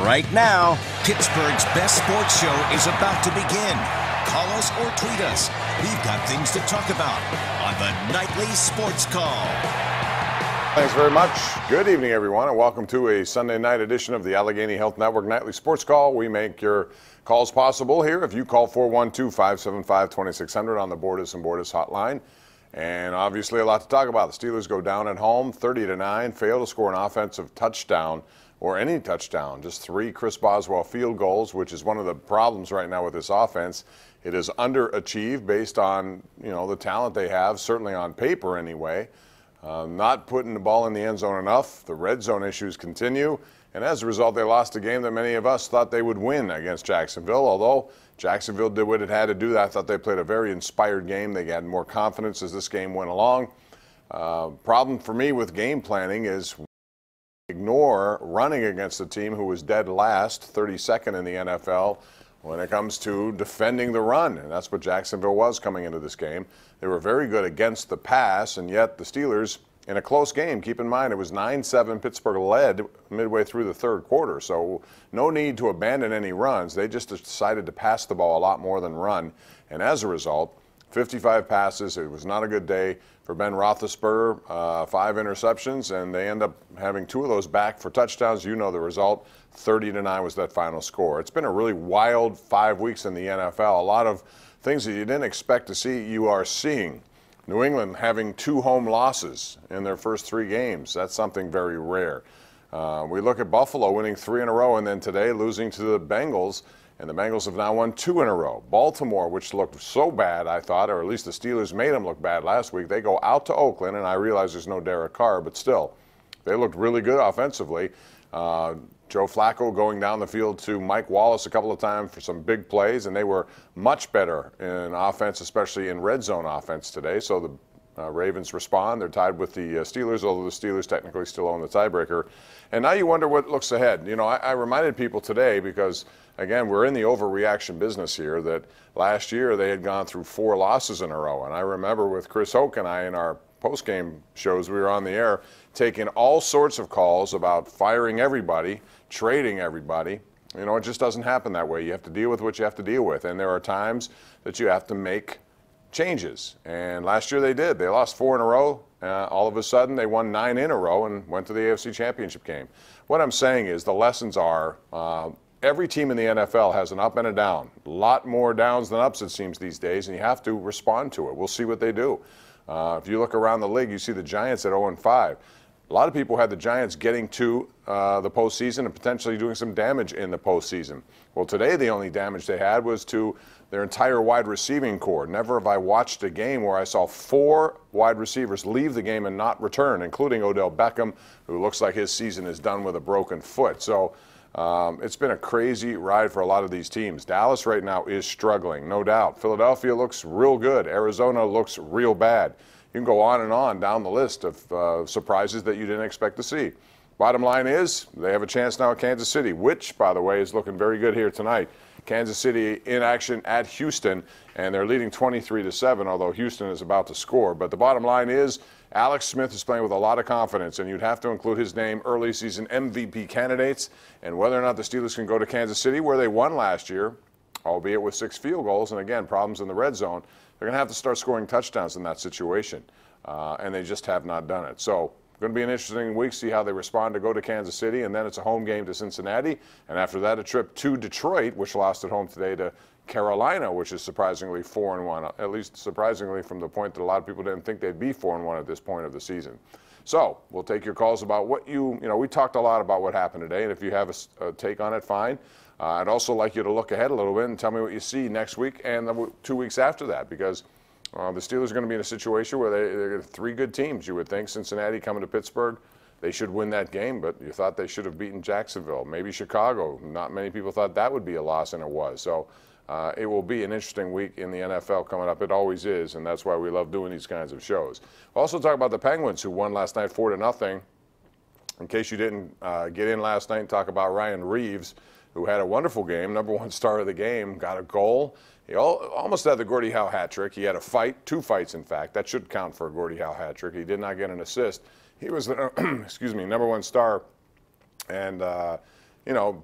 Right now, Pittsburgh's best sports show is about to begin. Call us or tweet us. We've got things to talk about on the Nightly Sports Call. Thanks very much. Good evening, everyone, and welcome to a Sunday night edition of the Allegheny Health Network Nightly Sports Call. We make your calls possible here. If you call 412-575-2600 on the Bordas and Bordas hotline. And obviously a lot to talk about. The Steelers go down at home 30-9, fail to score an offensive touchdown or any touchdown. Just 3 Chris Boswell field goals, which is one of the problems right now with this offense. It is underachieved based on, the talent they have, certainly on paper anyway. Not putting the ball in the end zone enough. The red zone issues continue. And as a result, they lost a game that many of us thought they would win against Jacksonville. Although Jacksonville did what it had to do, I thought they played a very inspired game. They had more confidence as this game went along. Problem for me with game planning is ignore running against a team who was dead last, 32nd in the NFL, when it comes to defending the run. And that's what Jacksonville was coming into this game. They were very good against the pass, and yet the Steelers, in a close game, keep in mind it was 9-7, Pittsburgh led midway through the third quarter. So no need to abandon any runs. They just decided to pass the ball a lot more than run. And as a result, 55 passes. It was not a good day for Ben Roethlisberger. 5 interceptions, and they end up having 2 of those back for touchdowns. You know the result. 30-9 was that final score. It's been a really wild 5 weeks in the NFL. A lot of things that you didn't expect to see, you are seeing. New England having 2 home losses in their first 3 games. That's something very rare. We look at Buffalo winning 3 in a row, and then today losing to the Bengals. And the Bengals have now won 2 in a row. Baltimore, which looked so bad, I thought, or at least the Steelers made them look bad last week, they go out to Oakland, and I realize there's no Derek Carr, but still, they looked really good offensively. Joe Flacco going down the field to Mike Wallace a couple of times for some big plays, and they were much better in offense, especially in red zone offense today. So the Ravens respond. They're tied with the Steelers, although the Steelers technically still own the tiebreaker. And now you wonder what looks ahead. I reminded people today because, again, we're in the overreaction business here, that last year they had gone through 4 losses in a row. And I remember with Chris Hoke and I in our post-game shows, we were on the air taking all sorts of calls about firing everybody, trading everybody. It just doesn't happen that way. You have to deal with what you have to deal with. And there are times that you have to make changes. And last year they did. They lost 4 in a row. All of a sudden they won 9 in a row and went to the AFC Championship game. What I'm saying is the lessons are every team in the NFL has an up and a down. A lot more downs than ups, it seems, these days, and you have to respond to it. We'll see what they do. If you look around the league, you see the Giants at 0-5. A lot of people had the Giants getting to the postseason and potentially doing some damage in the postseason. Well, today the only damage they had was to their entire wide receiving core. Never have I watched a game where I saw 4 wide receivers leave the game and not return, including Odell Beckham, who looks like his season is done with a broken foot. So it's been a crazy ride for a lot of these teams. Dallas right now is struggling, no doubt. Philadelphia looks real good. Arizona looks real bad. You can go on and on down the list of surprises that you didn't expect to see. Bottom line is they have a chance now at Kansas City, which, by the way, is looking very good here tonight. Kansas City in action at Houston, and they're leading 23-7, although Houston is about to score. But the bottom line is Alex Smith is playing with a lot of confidence, and you'd have to include his name early season MVP candidates. And whether or not the Steelers can go to Kansas City, where they won last year, albeit with 6 field goals, and again, problems in the red zone, they're going to have to start scoring touchdowns in that situation, and they just have not done it. So going to be an interesting week, see how they respond to go to Kansas City, and then it's a home game to Cincinnati, and after that a trip to Detroit, which lost at home today to Carolina, which is surprisingly 4-1, at least surprisingly from the point that a lot of people didn't think they'd be 4-1 at this point of the season. So we'll take your calls about what we talked a lot about what happened today, and if you have a take on it, fine. I'd also like you to look ahead a little bit and tell me what you see next week and the 2 weeks after that, because the Steelers are going to be in a situation where they're 3 good teams, you would think. Cincinnati coming to Pittsburgh, they should win that game, but you thought they should have beaten Jacksonville. Maybe Chicago. Not many people thought that would be a loss, and it was. So it will be an interesting week in the NFL coming up. It always is, and that's why we love doing these kinds of shows. We'll also talk about the Penguins, who won last night 4-0. In case you didn't get in last night, and talk about Ryan Reeves, who had a wonderful game, #1 star of the game, got a goal. He almost had the Gordie Howe hat trick. He had a fight, 2 fights, in fact. That should count for a Gordie Howe hat trick. He did not get an assist. He was the, #1 star, and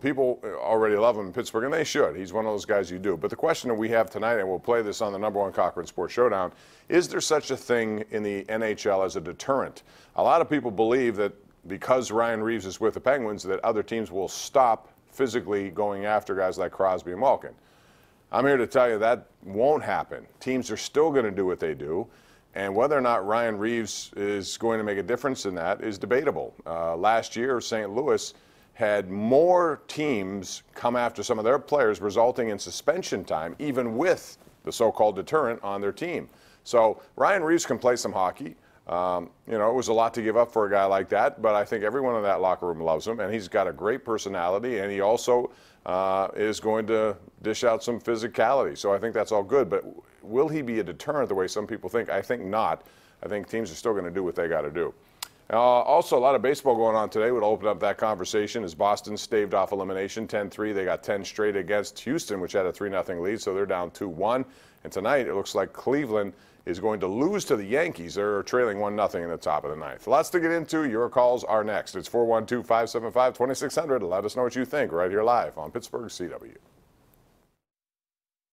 people already love him in Pittsburgh, and they should. He's one of those guys you do. But the question that we have tonight, and we'll play this on the #1 Cochran Sports Showdown, is there such a thing in the NHL as a deterrent? A lot of people believe that because Ryan Reeves is with the Penguins, that other teams will stop physically going after guys like Crosby and Malkin. I'm here to tell you that won't happen. Teams are still going to do what they do, and whether or not Ryan Reeves is going to make a difference in that is debatable. Last year, St. Louis had more teams come after some of their players, resulting in suspension time, even with the so-called deterrent on their team. So Ryan Reeves can play some hockey. It was a lot to give up for a guy like that, but I think everyone in that locker room loves him, and he's got a great personality, and he also is going to dish out some physicality. So I think that's all good, but will he be a deterrent the way some people think? I think not. I think teams are still going to do what they got to do. Also, a lot of baseball going on today would open up that conversation as Boston staved off elimination 10-3. They got 10 straight against Houston, which had a 3-0 lead, so they're down 2-1. And tonight, it looks like Cleveland is going to lose to the Yankees. They're trailing 1-0 in the top of the ninth. Lots to get into. Your calls are next. It's 412-575-2600. Let us know what you think right here live on Pittsburgh CW.